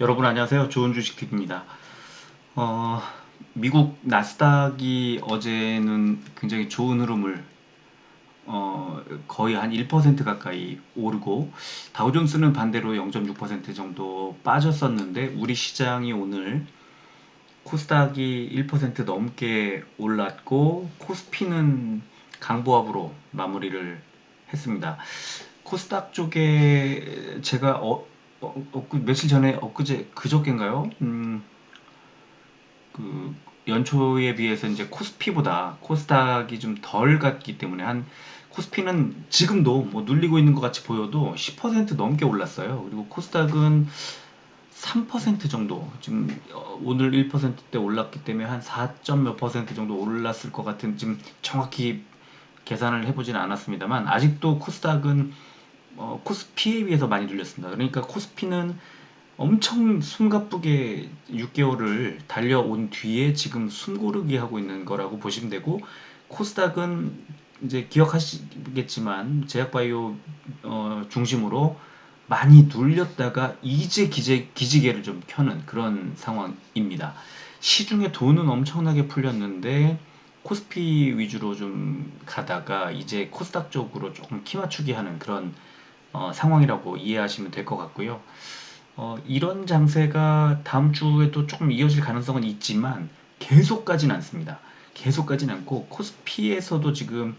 여러분 안녕하세요. 좋은 주식 팁입니다. 어, 미국 나스닥이 어제는 굉장히 좋은 흐름을 거의 한 1% 가까이 오르고 다우존스는 반대로 0.6% 정도 빠졌었는데 우리 시장이 오늘 코스닥이 1% 넘게 올랐고 코스피는 강보합으로 마무리를 했습니다. 코스닥 쪽에 제가 며칠 전에 엊그제 그저께인가요? 그 연초에 비해서 이제 코스피보다 코스닥이 좀 덜 갔기 때문에 한 코스피는 지금도 뭐 눌리고 있는 것 같이 보여도 10% 넘게 올랐어요. 그리고 코스닥은 3% 정도 지금 오늘 1%대 올랐기 때문에 한 4점 몇 퍼센트 정도 올랐을 것 같은 지금 정확히 계산을 해보지는 않았습니다만 아직도 코스닥은 코스피에 비해서 많이 눌렸습니다. 그러니까 코스피는 엄청 숨가쁘게 6개월을 달려온 뒤에 지금 숨고르기 하고 있는 거라고 보시면 되고 코스닥은 이제 기억하시겠지만 제약바이오 중심으로 많이 눌렸다가 이제 기지개를 좀 켜는 그런 상황입니다. 시중에 돈은 엄청나게 풀렸는데 코스피 위주로 좀 가다가 이제 코스닥 쪽으로 조금 키 맞추기 하는 그런 상황이라고 이해하시면 될 것 같고요. 이런 장세가 다음 주에도 조금 이어질 가능성은 있지만 계속 가진 않습니다. 계속 가진 않고 코스피에서도 지금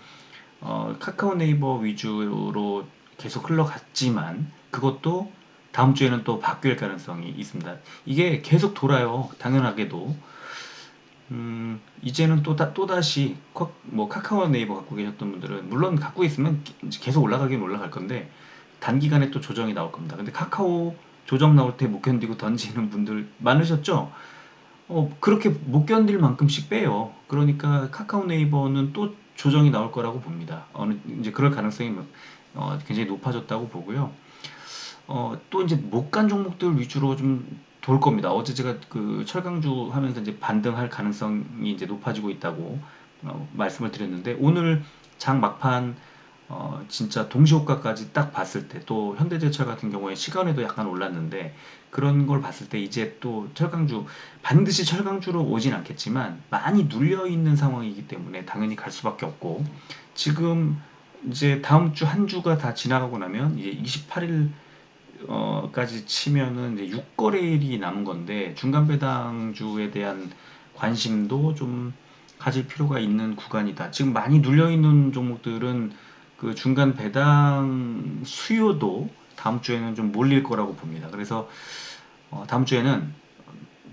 카카오 네이버 위주로 계속 흘러갔지만 그것도 다음 주에는 또 바뀔 가능성이 있습니다. 이게 계속 돌아요. 당연하게도. 이제는 또다시 뭐 카카오 네이버 갖고 계셨던 분들은 물론 갖고 있으면 계속 올라가긴 올라갈 건데 단기간에 또 조정이 나올 겁니다. 근데 카카오 조정 나올 때 못 견디고 던지는 분들 많으셨죠? 그렇게 못 견딜 만큼씩 빼요. 그러니까 카카오 네이버는 또 조정이 나올 거라고 봅니다. 이제 그럴 가능성이 굉장히 높아졌다고 보고요. 또 이제 못 간 종목들 위주로 좀 돌 겁니다. 어제 제가 그 철강주 하면서 이제 반등할 가능성이 이제 높아지고 있다고 말씀을 드렸는데 오늘 장 막판 진짜 동시호가까지 딱 봤을 때 또 현대제철 같은 경우에 시간에도 약간 올랐는데 그런 걸 봤을 때 이제 또 철강주 반드시 철강주로 오진 않겠지만 많이 눌려 있는 상황이기 때문에 당연히 갈 수밖에 없고 지금 이제 다음 주 한 주가 다 지나가고 나면 이제 28일 까지 치면은 이제 6거래일이 남은 건데 중간 배당주에 대한 관심도 좀 가질 필요가 있는 구간이다. 지금 많이 눌려 있는 종목들은 그 중간 배당 수요도 다음 주에는 좀 몰릴 거라고 봅니다. 그래서 다음 주에는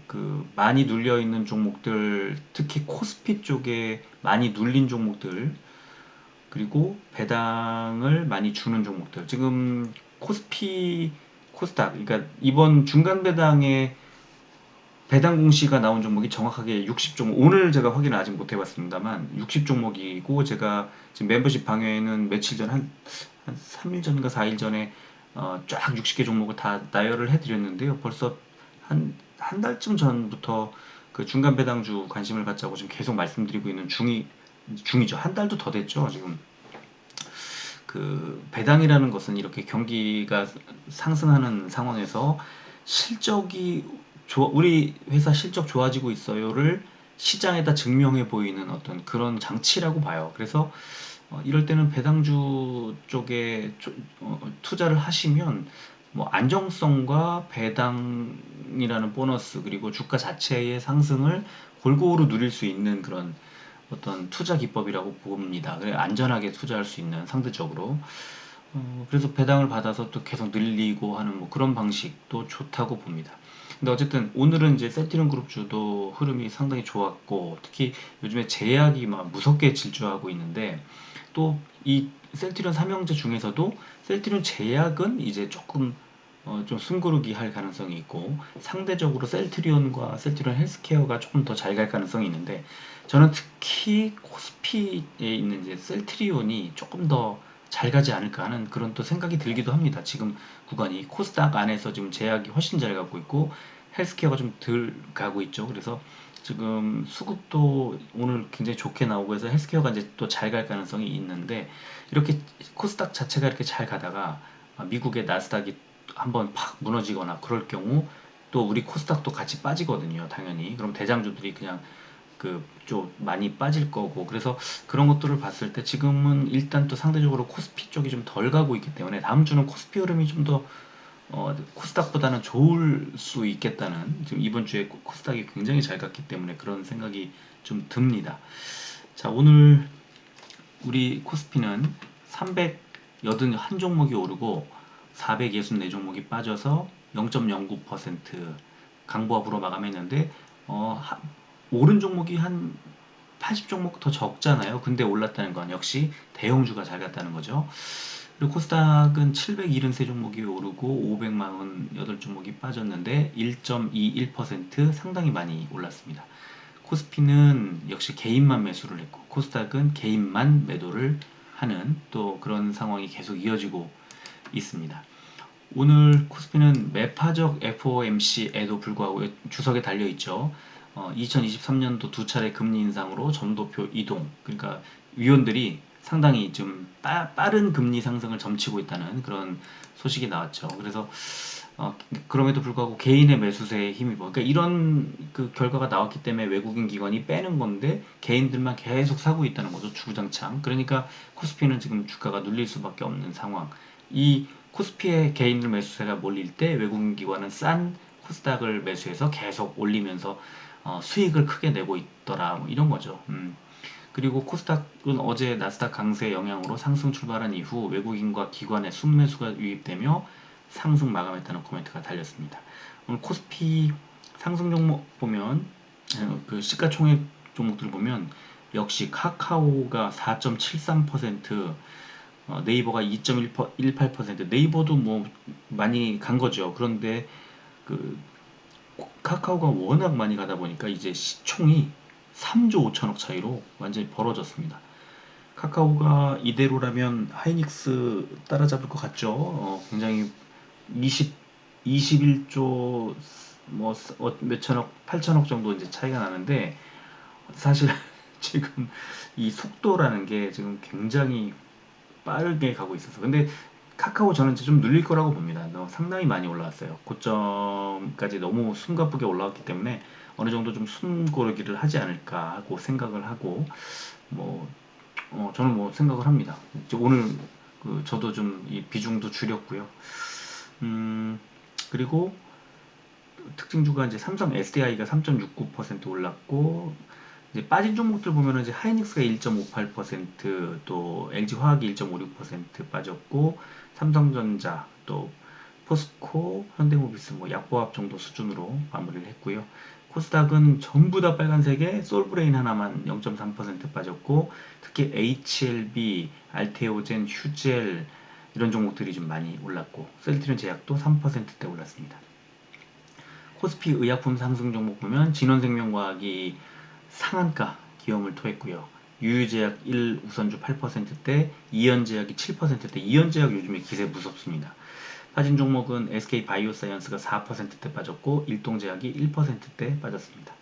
그 많이 눌려 있는 종목들, 특히 코스피 쪽에 많이 눌린 종목들, 그리고 배당을 많이 주는 종목들. 지금 코스피, 코스닥, 그러니까 이번 중간 배당에 배당 공시가 나온 종목이 정확하게 60종목, 오늘 제가 확인을 아직 못 해봤습니다만 60종목이고 제가 지금 멤버십 방에는 며칠 전, 한 3일 전인가 4일 전에 쫙 60개 종목을 다 나열을 해드렸는데요. 벌써 한 달쯤 전부터 그 중간 배당주 관심을 갖자고 지금 계속 말씀드리고 있는 중이죠. 한 달도 더 됐죠. 지금 그 배당이라는 것은 이렇게 경기가 상승하는 상황에서 실적이 우리 회사 실적 좋아지고 있어요를 시장에다 증명해 보이는 어떤 그런 장치라고 봐요. 그래서 이럴 때는 배당주 쪽에 투자를 하시면 뭐 안정성과 배당이라는 보너스 그리고 주가 자체의 상승을 골고루 누릴 수 있는 그런 어떤 투자 기법이라고 봅니다. 그래 안전하게 투자할 수 있는 상대적으로. 그래서 배당을 받아서 또 계속 늘리고 하는 뭐 그런 방식도 좋다고 봅니다. 근데 어쨌든 오늘은 이제 셀트리온 그룹주도 흐름이 상당히 좋았고 특히 요즘에 제약이 막 무섭게 질주하고 있는데 또 이 셀트리온 삼형제 중에서도 셀트리온 제약은 이제 조금 좀 숨고르기 할 가능성이 있고 상대적으로 셀트리온과 셀트리온 헬스케어가 조금 더 잘 갈 가능성이 있는데 저는 특히 코스피에 있는 이제 셀트리온이 조금 더 잘 가지 않을까 하는 그런 또 생각이 들기도 합니다. 지금 구간이 코스닥 안에서 지금 제약이 훨씬 잘 가고 있고 헬스케어가 좀 덜 가고 있죠. 그래서 지금 수급도 오늘 굉장히 좋게 나오고 해서 헬스케어가 이제 또 잘 갈 가능성이 있는데 이렇게 코스닥 자체가 이렇게 잘 가다가 미국의 나스닥이 한번 팍 무너지거나 그럴 경우 또 우리 코스닥도 같이 빠지거든요, 당연히. 그럼 대장주들이 그냥 그 좀 많이 빠질 거고, 그래서 그런 것들을 봤을 때 지금은 일단 또 상대적으로 코스피 쪽이 좀 덜 가고 있기 때문에 다음 주는 코스피 흐름이 좀 더 코스닥보다는 좋을 수 있겠다는, 지금 이번 주에 코스닥이 굉장히 잘 갔기 때문에 그런 생각이 좀 듭니다. 자, 오늘 우리 코스피는 381종목이 오르고 464종목이 빠져서 0.09% 강보합으로 마감했는데, 오른 종목이 한 80종목 더 적잖아요. 근데 올랐다는 건 역시 대형주가 잘 갔다는 거죠. 그리고 코스닥은 773종목이 오르고 548종목이 빠졌는데 1.21% 상당히 많이 올랐습니다. 코스피는 역시 개인만 매수를 했고 코스닥은 개인만 매도를 하는 또 그런 상황이 계속 이어지고 있습니다. 오늘 코스피는 매파적 FOMC에도 불구하고 주석에 달려 있죠. 2023년도 두 차례 금리 인상으로 점도표 이동, 그러니까 위원들이 상당히 좀 빠른 금리 상승을 점치고 있다는 그런 소식이 나왔죠. 그래서 그럼에도 불구하고 개인의 매수세에 힘입어. 그러니까 이런 그 결과가 나왔기 때문에 외국인 기관이 빼는 건데 개인들만 계속 사고 있다는 거죠. 주구장창. 그러니까 코스피는 지금 주가가 눌릴 수밖에 없는 상황. 이 코스피의 개인들 매수세가 몰릴 때 외국인 기관은 싼 코스닥을 매수해서 계속 올리면서 수익을 크게 내고 있더라. 뭐 이런 거죠. 그리고 코스닥은 어제 나스닥 강세 영향으로 상승 출발한 이후 외국인과 기관의 순매수가 유입되며 상승 마감했다는 코멘트가 달렸습니다. 오늘 코스피 상승 종목 보면 그 시가총액 종목들 보면 역시 카카오가 4.73%, 네이버가 2.18%, 네이버도 뭐 많이 간 거죠. 그런데 그 카카오가 워낙 많이 가다 보니까 이제 시총이 3조 5천억 차이로 완전히 벌어졌습니다. 카카오가 이대로라면 하이닉스 따라잡을 것 같죠. 굉장히 20, 21조 뭐 몇천억, 8천억 정도 이제 차이가 나는데 사실 지금 이 속도라는 게 지금 굉장히 빠르게 가고 있어서, 근데 카카오 저는 좀 눌릴 거라고 봅니다. 상당히 많이 올라왔어요. 고점까지 너무 숨가쁘게 올라왔기 때문에 어느 정도 좀 숨고르기를 하지 않을까 하고 생각을 하고, 뭐 저는 뭐 생각을 합니다. 이제 오늘 저도 좀 이 비중도 줄였고요. 그리고 특징주가 이제 삼성 SDI가 3.69% 올랐고, 이제 빠진 종목들 보면은 이제 하이닉스가 1.58%, 또 LG 화학이 1.56% 빠졌고, 삼성전자, 또 포스코, 현대모비스 뭐 약보합 정도 수준으로 마무리를 했고요. 코스닥은 전부 다 빨간색에 솔브레인 하나만 0.3% 빠졌고, 특히 HLB, 알테오젠, 휴젤 이런 종목들이 좀 많이 올랐고, 셀트리온 제약도 3%대 올랐습니다. 코스피 의약품 상승 종목 보면 진원생명과학이 상한가 기염을 토했고요. 유유제약 1 우선주 8%대, 이연제약이 7%대, 이연제약 요즘에 기세 무섭습니다. 빠진 종목은 SK바이오사이언스가 4%대 빠졌고, 일동제약이 1%대 빠졌습니다.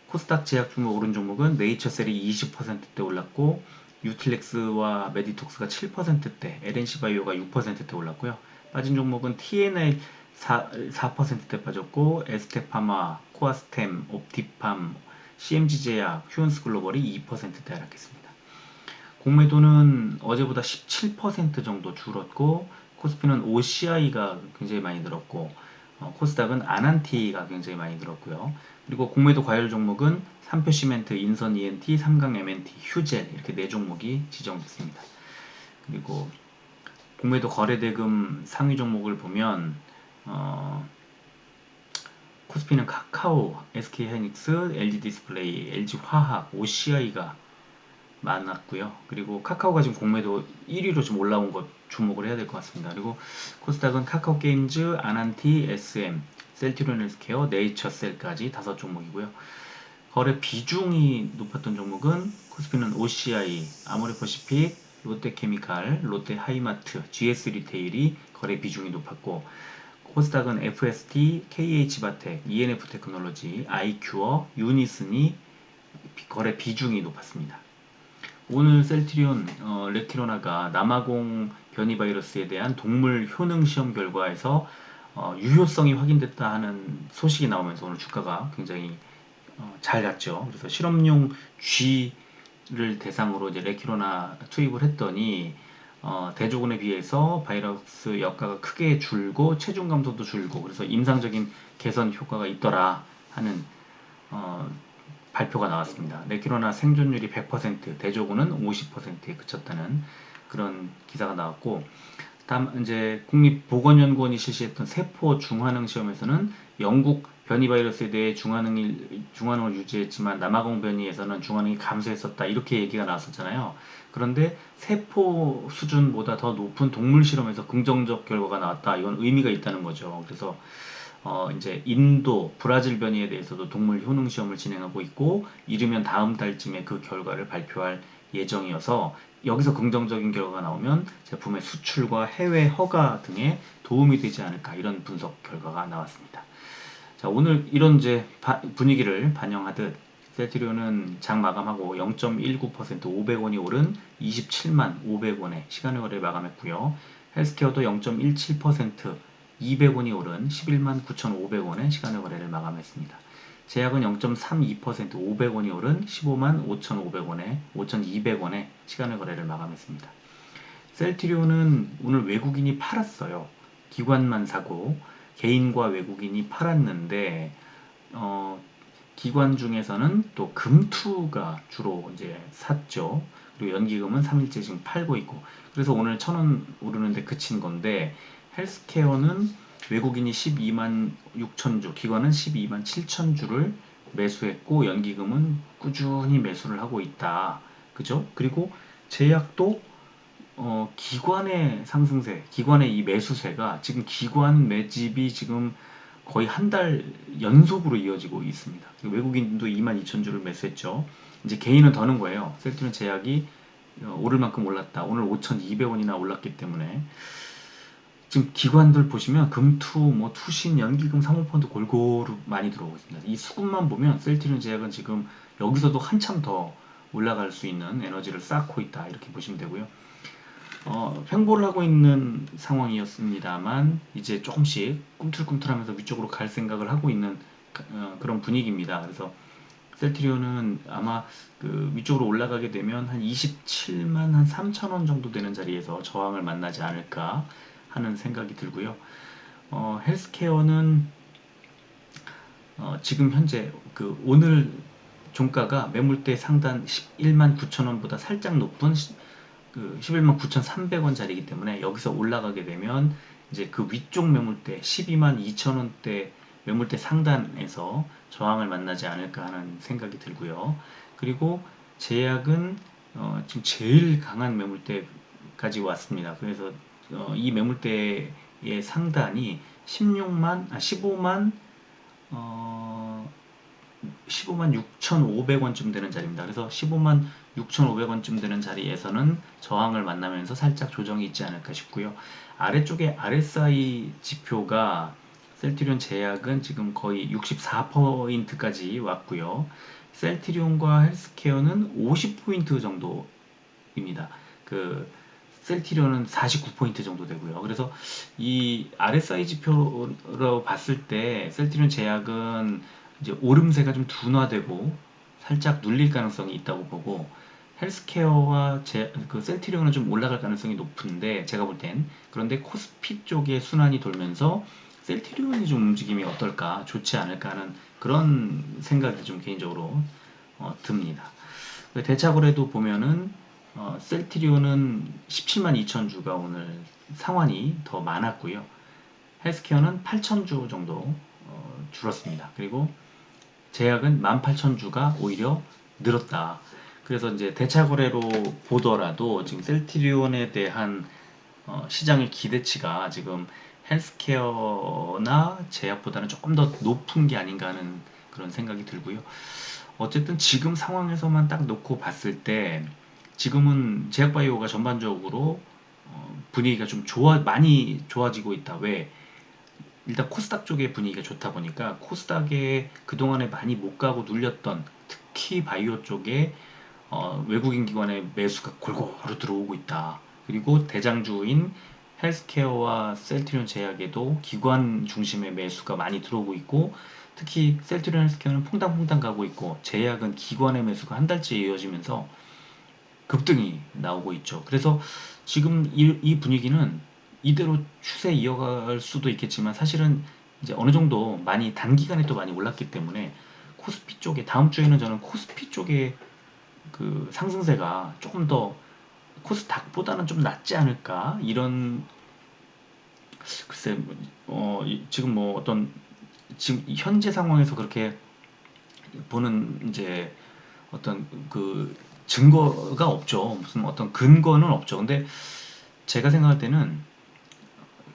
코스닥 제약 중에 오른 종목은 네이처셀이 20%대 올랐고, 유틸렉스와 메디톡스가 7%대, LNC바이오가 6%대 올랐고요. 빠진 종목은 TNL 4%대 빠졌고, 에스테파마, 코아스템, 옵티팜, CMG제약, 휴언스글로벌이 2%대 하락했습니다. 공매도는 어제보다 17% 정도 줄었고, 코스피는 OCI가 굉장히 많이 늘었고, 코스닥은 아난티가 굉장히 많이 늘었고요. 그리고 공매도 과열 종목은 삼표시멘트, 인선 ENT, 삼강 MNT, 휴젤 이렇게 네 종목이 지정됐습니다. 그리고 공매도 거래대금 상위 종목을 보면 코스피는 카카오, SK하이닉스, LG디스플레이, LG화학, OCI가 많았고요. 그리고 카카오가 지금 공매도 1위로 좀 올라온 것 주목을 해야 될 것 같습니다. 그리고 코스닥은 카카오게임즈, 아난티, SM, 셀트리온 헬스케어, 네이처셀까지 5종목이고요. 거래 비중이 높았던 종목은 코스피는 OCI, 아모레퍼시픽, 롯데케미칼, 롯데하이마트, GS리테일이 거래 비중이 높았고, 코스닥은 FST, KH바텍, ENF테크놀로지, 아이큐어, 유니슨이 거래 비중이 높았습니다. 오늘 셀트리온 레키로나가 남아공 변이 바이러스에 대한 동물 효능 시험 결과에서 유효성이 확인됐다 하는 소식이 나오면서 오늘 주가가 굉장히 잘 갔죠. 그래서 실험용 쥐를 대상으로 이제 레퀴로나 투입을 했더니 대조군에 비해서 바이러스 역가가 크게 줄고 체중 감소도 줄고 그래서 임상적인 개선 효과가 있더라 하는 어, 발표가 나왔습니다. 레퀴로나 생존율이 100%, 대조군은 50%에 그쳤다는 그런 기사가 나왔고, 다음 이제 국립보건연구원이 실시했던 세포 중환응 시험에서는 영국 변이 바이러스에 대해 중환응을 유지했지만 남아공 변이에서는 중환응이 감소했었다 이렇게 얘기가 나왔었잖아요. 그런데 세포 수준보다 더 높은 동물 실험에서 긍정적 결과가 나왔다. 이건 의미가 있다는 거죠. 그래서 이제 인도, 브라질 변이에 대해서도 동물 효능 시험을 진행하고 있고 이르면 다음 달쯤에 그 결과를 발표할 예정이어서 여기서 긍정적인 결과가 나오면 제품의 수출과 해외 허가 등에 도움이 되지 않을까 이런 분석 결과가 나왔습니다. 자, 오늘 이런 이제 분위기를 반영하듯 셀트리온은 장 마감하고 0.19% 500원이 오른 27만 500원에 시간의 거래를 마감했고요. 헬스케어도 0.17% 200원이 오른 11만 9,500원에 시간의 거래를 마감했습니다. 제약은 0.32% 500원이 오른 15만 5,500원에 5,200원에 시간의 거래를 마감했습니다. 셀트리온은 오늘 외국인이 팔았어요. 기관만 사고 개인과 외국인이 팔았는데 어, 기관 중에서는 또 금투가 주로 이제 샀죠. 그리고 연기금은 3일째 지금 팔고 있고 그래서 오늘 1,000원 오르는데 그친 건데 헬스케어는 외국인이 12만 6천 주, 기관은 12만 7천 주를 매수했고 연기금은 꾸준히 매수를 하고 있다. 그죠? 그리고 제약도 기관의 상승세, 기관의 이 매수세가 지금 기관 매집이 지금 거의 한 달 연속으로 이어지고 있습니다. 외국인도 22,000주를 매수했죠. 이제 개인은 더는 거예요. 셀트리온 제약이 오를 만큼 올랐다. 오늘 5,200원이나 올랐기 때문에 지금 기관들 보시면 금투, 뭐 투신, 연기금, 사모펀드 골고루 많이 들어오고 있습니다. 이 수급만 보면 셀트리온 제약은 지금 여기서도 한참 더 올라갈 수 있는 에너지를 쌓고 있다. 이렇게 보시면 되고요. 횡보를 하고 있는 상황이었습니다만 이제 조금씩 꿈틀꿈틀하면서 위쪽으로 갈 생각을 하고 있는 그런 분위기입니다. 그래서 셀트리온은 아마 그 위쪽으로 올라가게 되면 한 27만 한 3천 원 정도 되는 자리에서 저항을 만나지 않을까 하는 생각이 들고요. 헬스케어는 지금 현재 그 오늘 종가가 매물대 상단 11만 9천 원보다 살짝 높은 그 11만 9,300원 자리이기 때문에 여기서 올라가게 되면 이제 그 위쪽 매물대 12만 2천 원대 매물대 상단에서 저항을 만나지 않을까 하는 생각이 들고요. 그리고 제약은 지금 제일 강한 매물대까지 왔습니다. 그래서 이 매물대의 상단이 15만 15만 6,500원쯤 되는 자리입니다. 그래서 15만 6,500원쯤 되는 자리에서는 저항을 만나면서 살짝 조정이 있지 않을까 싶고요. 아래쪽에 RSI 지표가 셀트리온 제약은 지금 거의 64포인트까지 왔고요. 셀트리온과 헬스케어는 50포인트 정도입니다. 그 셀트리온은 49포인트 정도 되고요. 그래서 이 RSI 지표로 봤을 때 셀트리온 제약은 이제 오름세가 좀 둔화되고 살짝 눌릴 가능성이 있다고 보고 헬스케어와 그 셀트리온은 좀 올라갈 가능성이 높은데 제가 볼 땐 그런데 코스피 쪽에 순환이 돌면서 셀트리온이 좀 움직임이 어떨까 좋지 않을까 하는 그런 생각이 좀 개인적으로 듭니다. 대차거래도 보면은 셀트리온은 17만 2천 주가 오늘 상환이 더 많았고요. 헬스케어는 8천 주 정도 줄었습니다. 그리고 제약은 18,000주가 오히려 늘었다. 그래서 이제 대차거래로 보더라도 지금 셀트리온에 대한 시장의 기대치가 지금 헬스케어나 제약보다는 조금 더 높은 게 아닌가 하는 그런 생각이 들고요. 어쨌든 지금 상황에서만 딱 놓고 봤을 때 지금은 제약바이오가 전반적으로 분위기가 좀 많이 좋아지고 있다. 왜? 일단 코스닥 쪽의 분위기가 좋다 보니까 코스닥에 그동안에 많이 못 가고 눌렸던 특히 바이오 쪽에 외국인 기관의 매수가 골고루 들어오고 있다. 그리고 대장주인 헬스케어와 셀트리온 제약에도 기관 중심의 매수가 많이 들어오고 있고, 특히 셀트리온 헬스케어는 퐁당퐁당 가고 있고, 제약은 기관의 매수가 한 달째 이어지면서 급등이 나오고 있죠. 그래서 지금 이 분위기는 이대로 추세 이어갈 수도 있겠지만, 사실은 이제 어느 정도 많이 단기간에 또 많이 올랐기 때문에 코스피 쪽에, 다음 주에는 저는 코스피 쪽에 그 상승세가 조금 더 코스닥보다는 좀 낫지 않을까, 이런, 글쎄 지금 뭐 어떤, 지금 현재 상황에서 그렇게 보는 이제 어떤 그 증거가 없죠. 무슨 어떤 근거는 없죠. 근데 제가 생각할 때는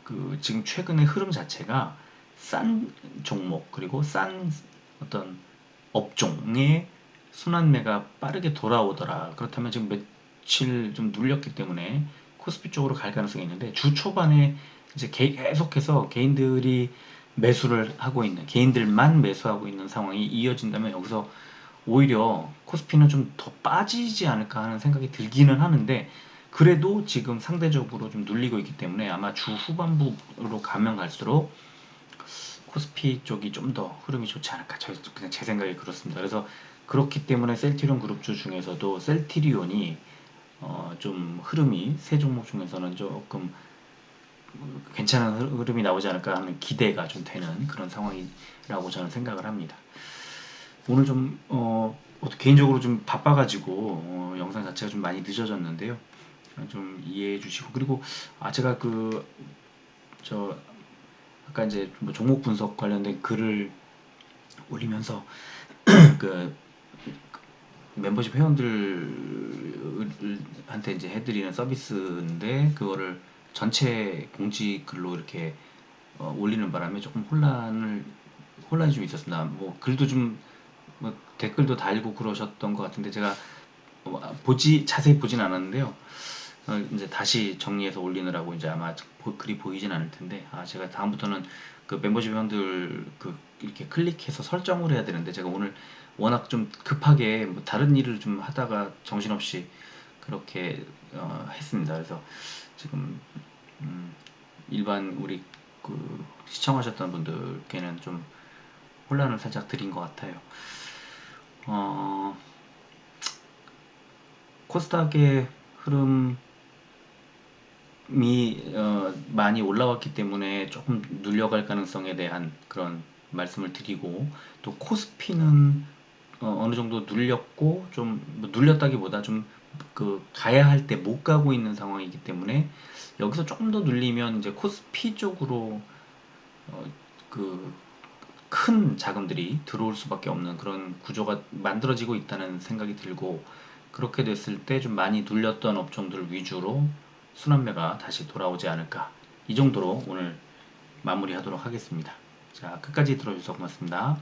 그 지금 최근의 흐름 자체가 싼 종목, 그리고 싼 어떤 업종의 순환매가 빠르게 돌아오더라. 그렇다면 지금 며칠 좀 눌렸기 때문에 코스피 쪽으로 갈 가능성이 있는데, 주 초반에 이제 계속해서 개인들이 매수를 하고 있는, 개인들만 매수하고 있는 상황이 이어진다면, 여기서 오히려 코스피는 좀 더 빠지지 않을까 하는 생각이 들기는 하는데, 그래도 지금 상대적으로 좀 눌리고 있기 때문에 아마 주 후반부로 가면 갈수록 코스피 쪽이 좀 더 흐름이 좋지 않을까. 그냥 제 생각이 그렇습니다. 그래서 그렇기 때문에 셀트리온 그룹주 중에서도 셀트리온이 좀 흐름이 세 종목 중에서는 조금 괜찮은 흐름이 나오지 않을까 하는 기대가 좀 되는 그런 상황이라고 저는 생각을 합니다. 오늘 좀 개인적으로 좀 바빠가지고 영상 자체가 좀 많이 늦어졌는데요. 좀 이해해 주시고, 그리고 제가 저 아까 이제 뭐 종목 분석 관련된 글을 올리면서 그 멤버십 회원들한테 이제 해드리는 서비스인데, 그거를 전체 공지 글로 이렇게 올리는 바람에 조금 혼란이 좀 있었습니다. 뭐 글도 좀, 뭐 댓글도 달고 그러셨던 것 같은데, 제가 자세히 보진 않았는데요. 이제 다시 정리해서 올리느라고 이제 아마 글이 보이진 않을 텐데, 제가 다음부터는 그 멤버십 회원들 이렇게 클릭해서 설정을 해야 되는데, 제가 오늘 워낙 좀 급하게 뭐 다른 일을 좀 하다가 정신없이 그렇게 했습니다. 그래서 지금 일반 우리 시청하셨던 분들께는 좀 혼란을 살짝 드린 것 같아요. 코스닥의 흐름이 많이 올라왔기 때문에 조금 눌려갈 가능성에 대한 그런 말씀을 드리고, 또 코스피는 어느 정도 눌렸고, 좀뭐 눌렸다기보다 좀 가야 할 때 못 가고 있는 상황이기 때문에, 여기서 조금 더 눌리면 이제 코스피 쪽으로 그 큰 자금들이 들어올 수밖에 없는 그런 구조가 만들어지고 있다는 생각이 들고, 그렇게 됐을 때 좀 많이 눌렸던 업종들 위주로 순환매가 다시 돌아오지 않을까, 이 정도로 오늘 마무리하도록 하겠습니다. 자, 끝까지 들어주셔서 고맙습니다.